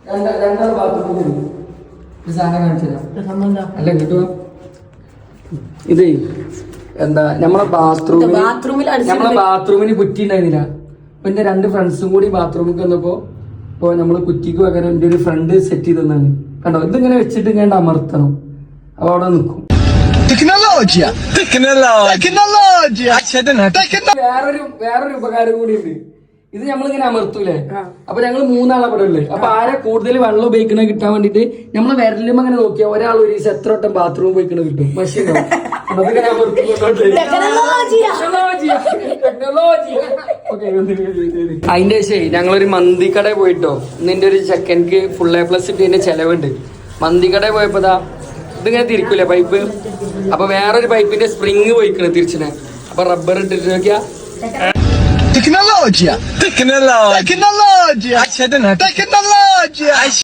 രണ്ടാൾ ബാത്റൂമിൽ ഒരു സാധനം കാണിച്ചു അല്ല കിട്ടുക. ഇതേ എന്താ നമ്മളെ ബാത്റൂമിന് കുറ്റി ഉണ്ടായിരുന്നില്ല. അപ്പൊ എന്റെ 2 ഫ്രണ്ട്സും കൂടി ബാത്റൂമിൽ വന്നപ്പോ ഇപ്പൊ നമ്മള് കുറ്റിക്ക് പകരം എന്റെ ഒരു ഫ്രണ്ട് സെറ്റ് ചെയ്ത് തന്നാണ്. കണ്ടോ, ഇതിങ്ങനെ വെച്ചിട്ട് ഇങ്ങനെ അമർത്തണം. അപ്പൊ അവിടെ നിൽക്കും. വേറൊരു ഉപകാരം കൂടി ഉണ്ട്. ഇത് നമ്മളിങ്ങനെ അമർത്തൂലേ, അപ്പൊ ഞങ്ങൾ 3 ആളെ അവിടെ ഉള്ളത്. അപ്പൊ ആരെ കൂടുതൽ വെള്ളം ഉപയോഗിക്കണ കിട്ടാൻ വേണ്ടിട്ട് നമ്മള് വിരലും അങ്ങനെ നോക്കിയാൽ ഒരാൾ ഒരു ദിവസം എത്ര വട്ടം ബാത്റൂം ഉപയോഗിക്കണ കിട്ടും. മഷീൻ അതിന്റെ ശരി ഞങ്ങളൊരു മന്തി കട പോയിട്ടോ. നിന്റെ ഒരു ചെക്കൻക്ക് ഫുൾ A+ ഇട്ടതിന്റെ ചെലവുണ്ട്. മന്തി കട പോയപ്പോതാ ഇതിങ്ങനെ തിരിക്കൂലേ പൈപ്പ്. അപ്പൊ വേറൊരു പൈപ്പിന്റെ സ്പ്രിങ് പോയിക്കണ് തിരിച്ചിനെ. അപ്പൊ റബ്ബർ ഇട്ടിട്ട് നോക്കിയാ Tecnologia!